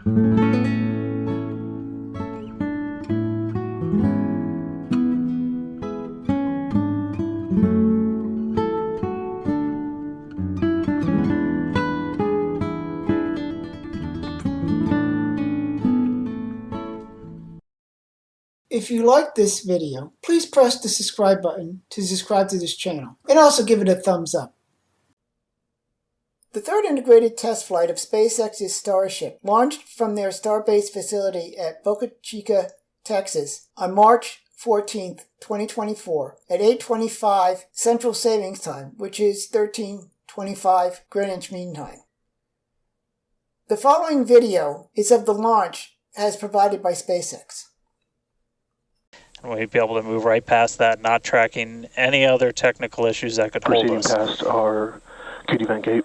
If you like this video, please press the subscribe button to subscribe to this channel, and also give it a thumbs up. The third integrated test flight of SpaceX's Starship launched from their Starbase facility at Boca Chica, Texas on March 14, 2024 at 8:25 Central Savings Time, which is 13:25 Greenwich Mean Time. The following video is of the launch as provided by SpaceX. We'd be able to move right past that, not tracking any other technical issues that could hold us. Proceeding past our QD vent gate.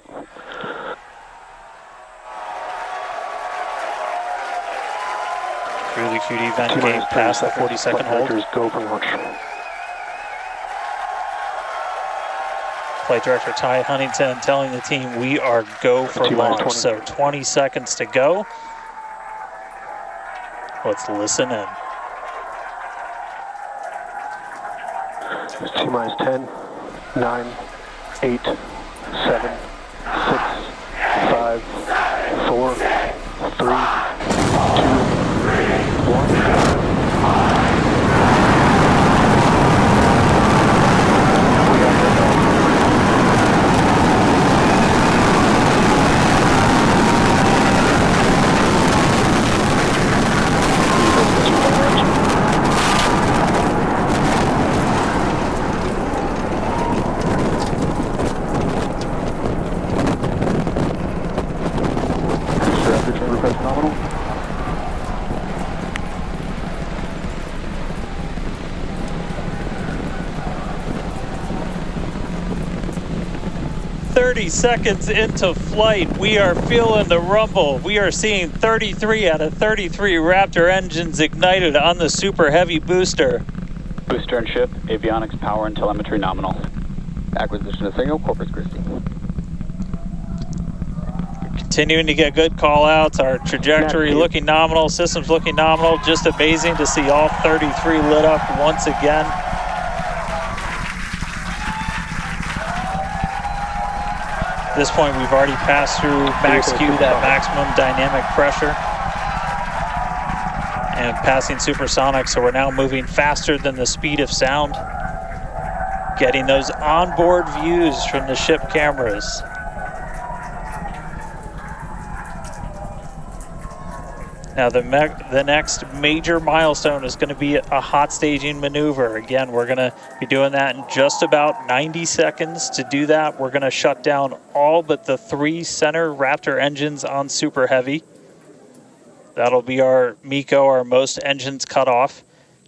Through the QD vent gate, past the 40-second hold. Go for launch. Flight Director Ty Huntington telling the team we are go for launch. 20. So 20 seconds to go. Let's listen in. T-minus 10, 9, 8, 7, 6, 5, 4, 3, 2, 1. Nominal. 30 seconds into flight, we are feeling the rumble. We are seeing 33 out of 33 Raptor engines ignited on the Super Heavy booster. Booster and ship, avionics, power, and telemetry nominal. Acquisition of signal, Corpus Christi. Continuing to get good call-outs. Our trajectory looking nominal, systems looking nominal. Just amazing to see all 33 lit up once again. At this point, we've already passed through Max Q, that maximum dynamic pressure, and passing supersonic, so we're now moving faster than the speed of sound, getting those onboard views from the ship cameras. Now the next major milestone is going to be a hot staging maneuver. Again, we're going to be doing that in just about 90 seconds. To do that, we're going to shut down all but the 3 center Raptor engines on Super Heavy. That'll be our MECO, our most engines cut off.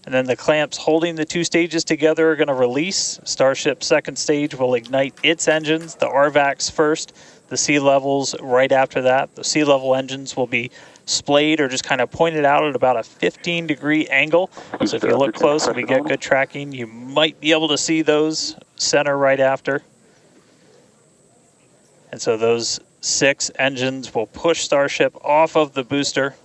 And then the clamps holding the 2 stages together are going to release. Starship second stage will ignite its engines, the RVACs first, the sea levels right after that. The sea level engines will be splayed or just kind of pointed out at about a 15-degree angle. So if you look close and we get good tracking, you might be able to see those center right after. And so those 6 engines will push Starship off of the booster.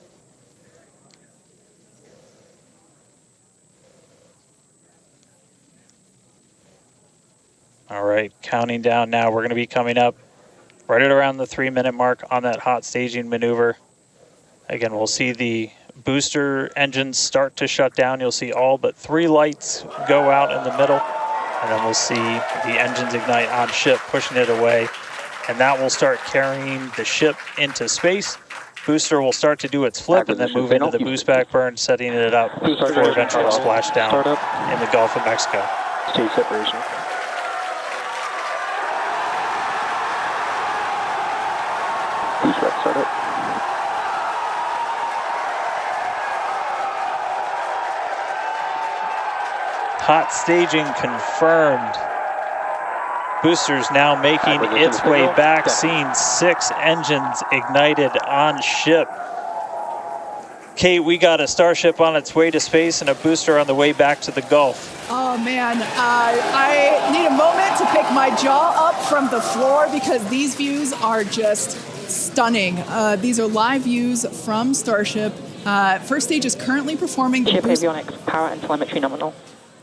All right, counting down now. We're going to be coming up right at around the 3-minute mark on that hot staging maneuver. Again, we'll see the booster engines start to shut down. You'll see all but 3 lights go out in the middle, and then we'll see the engines ignite on ship, pushing it away, and that will start carrying the ship into space. Booster will start to do its flip and then move into the boost back burn, setting it up for eventual splashdown in the Gulf of Mexico. Stage separation. Boost back startup. Hot staging confirmed. Boosters now making its way back, seeing 6 engines ignited on ship. Kate, we got a Starship on its way to space and a booster on the way back to the Gulf. Oh man, I need a moment to pick my jaw up from the floor because these views are just stunning. These are live views from Starship. First stage is currently performing the Ship boost. avionics, power and telemetry nominal.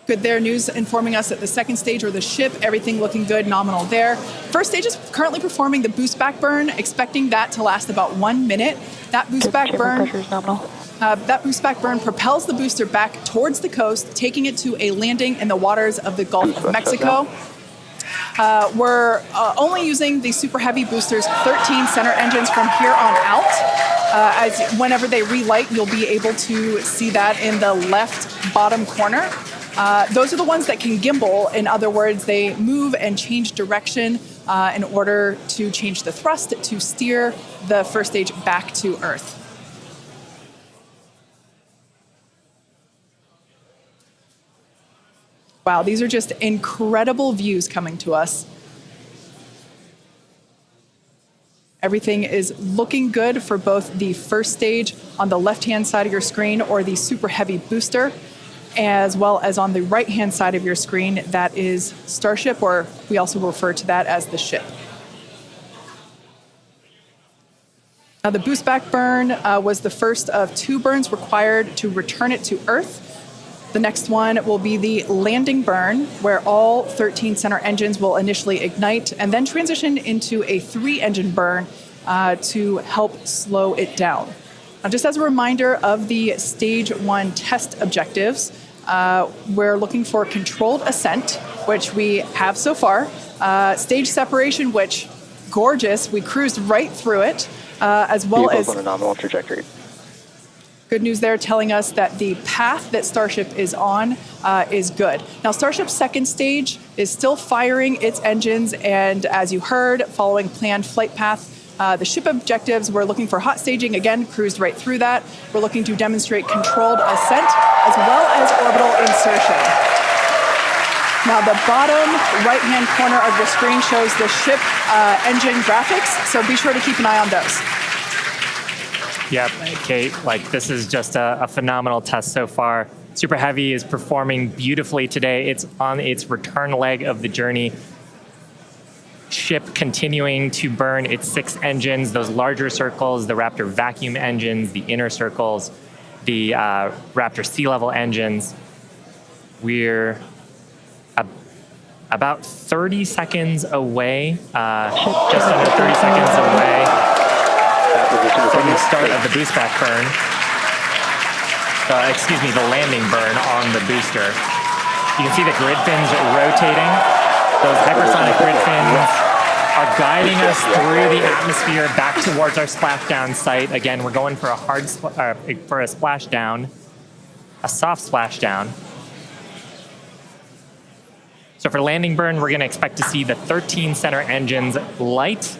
Good there, news informing us that the second stage, or the ship, everything looking good, nominal there. First stage is currently performing the boost back burn, expecting that to last about 1 minute. That boost back burn, pressure is nominal. that boost back burn propels the booster back towards the coast, taking it to a landing in the waters of the Gulf of Mexico. We're only using the Super Heavy booster's 13 center engines from here on out. As whenever they relight, you'll be able to see that in the left bottom corner. Those are the ones that can gimbal. In other words, they move and change direction in order to change the thrust to steer the first stage back to Earth. Wow, these are just incredible views coming to us. Everything is looking good for both the first stage on the left-hand side of your screen, or the Super Heavy booster, as well as on the right-hand side of your screen, that is Starship, or we also refer to that as the ship. Now, the boost back burn was the first of 2 burns required to return it to Earth. The next one will be the landing burn, where all 13 center engines will initially ignite and then transition into a 3-engine burn to help slow it down. Now, just as a reminder of the Stage 1 test objectives, we're looking for controlled ascent, which we have so far. Stage separation, which, gorgeous, we cruised right through it, as well Vehicles as on a nominal trajectory. good news there, telling us that the path that Starship is on is good. Now, Starship's second stage is still firing its engines, and as you heard, following planned flight path. The ship objectives, we're looking for hot staging, again, cruised right through that. We're looking to demonstrate controlled ascent, as well as orbital insertion. Now, the bottom right-hand corner of the screen shows the ship engine graphics, so be sure to keep an eye on those. Yep, Kate, this is just a phenomenal test so far. Super Heavy is performing beautifully today. It's on its return leg of the journey. Ship continuing to burn its 6 engines, those larger circles, the Raptor vacuum engines, the inner circles, the Raptor sea level engines. We're about 30 seconds away, just under 30 seconds away from the start of the boost back burn. The landing burn on the booster. You can see the grid fins rotating. Those hypersonic grid fins are guiding us through the atmosphere back towards our splashdown site. Again, we're going for a splashdown, a soft splashdown. So for landing burn, we're going to expect to see the 13 center engines light,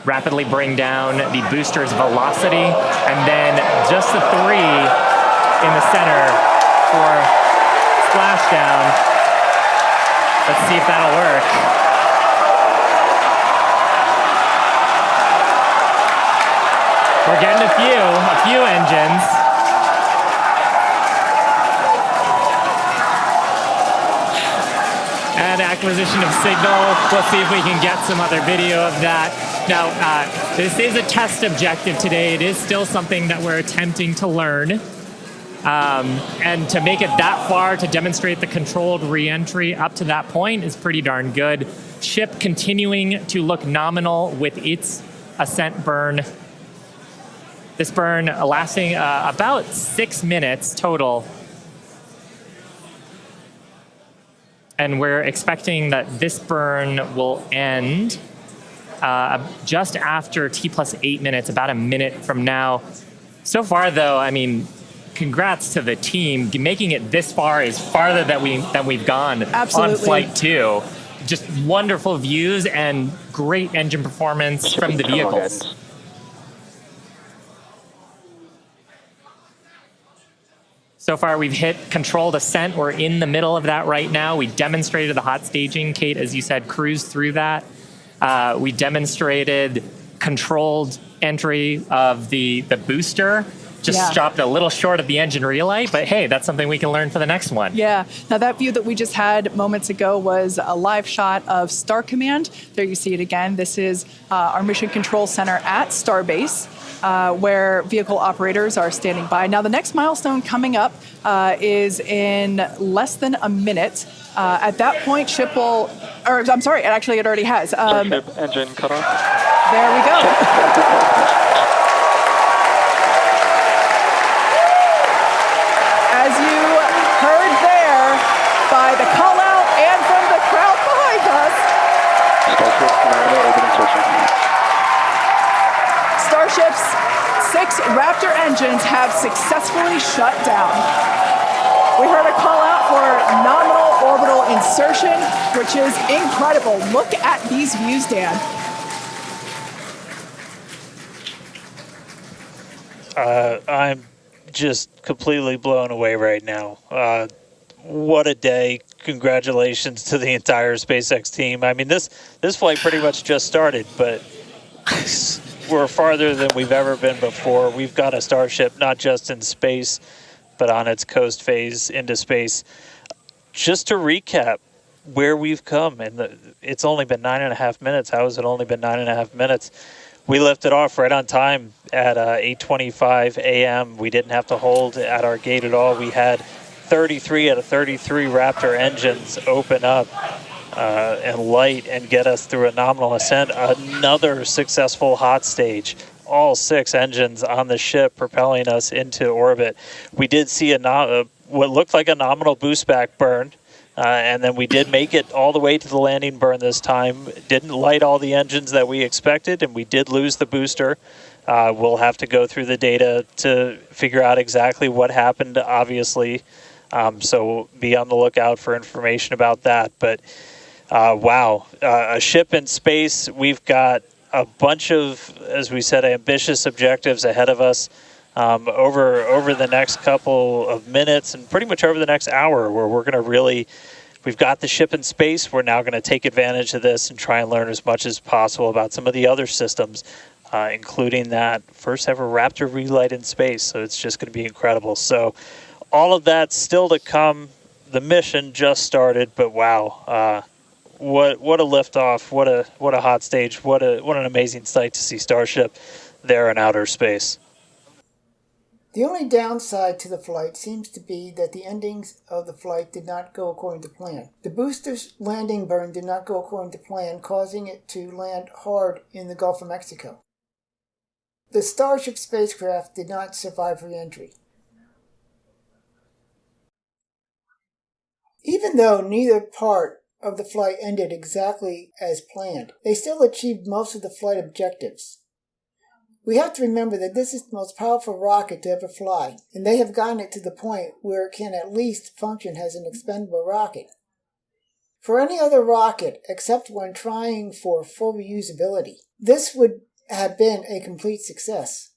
rapidly bring down the booster's velocity, and then just the 3 in the center for splashdown. Let's see if that'll work. We're getting a few engines. And acquisition of signal. Let's see if we can get some other video of that. Now, this is a test objective today. It is still something that we're attempting to learn. And to make it that far, to demonstrate the controlled re-entry up to that point is pretty darn good. Ship continuing to look nominal with its ascent burn. This burn lasting about 6 minutes total. And we're expecting that this burn will end just after T+8 minutes, about a minute from now. So far, though, I mean, congrats to the team. Making it this far is farther than we've gone. Absolutely. On Flight 2. Just wonderful views and great engine performance from the vehicles. So far, we've hit controlled ascent. We're in the middle of that right now. We demonstrated the hot staging. Kate, as you said, cruised through that. We demonstrated controlled entry of the booster. just dropped a little short of the engine relay, but hey, that's something we can learn for the next one. Yeah. Now that view that we just had moments ago was a live shot of Star Command. There you see it again. This is our mission control center at Starbase, where vehicle operators are standing by. Now the next milestone coming up is in less than a minute. At that point, ship will, or I'm sorry, actually it already has. Starship engine cut off. There we go. As you heard there, by the call out and from the crowd behind us, Starship Orbital Insertion. Starship's 6 Raptor engines have successfully shut down. We heard a call out for nominal orbital insertion, which is incredible. Look at these views, Dan. I'm just completely blown away right now. What a day. Congratulations to the entire SpaceX team. I mean, this flight pretty much just started, but we're farther than we've ever been before. We've got a Starship not just in space, but on its coast phase into space. Just to recap where we've come, and it's only been 9.5 minutes. How has it only been 9.5 minutes? We lifted off right on time at 8:25 a.m. We didn't have to hold at our gate at all. We had 33 out of 33 Raptor engines open up and light and get us through a nominal ascent. Another successful hot stage. All 6 engines on the ship propelling us into orbit. We did see what looked like a nominal boost back burn. And then we did make it all the way to the landing burn this time. Didn't light all the engines that we expected, and we did lose the booster. We'll have to go through the data to figure out exactly what happened, obviously. So be on the lookout for information about that. But wow, a ship in space. We've got a bunch of, as we said, ambitious objectives ahead of us. Over the next couple of minutes and pretty much over the next hour, where we're going to really, we've got the ship in space. We're now going to take advantage of this and try and learn as much as possible about some of the other systems, including that first ever Raptor relight in space. So it's just going to be incredible. So all of that still to come. The mission just started, but wow, what a liftoff! What a hot stage! What an amazing sight to see Starship there in outer space. The only downside to the flight seems to be that the endings of the flight did not go according to plan. The booster's landing burn did not go according to plan, causing it to land hard in the Gulf of Mexico. The Starship spacecraft did not survive re-entry. Even though neither part of the flight ended exactly as planned, they still achieved most of the flight objectives. We have to remember that this is the most powerful rocket to ever fly, and they have gotten it to the point where it can at least function as an expendable rocket. For any other rocket, except when trying for full reusability, this would have been a complete success.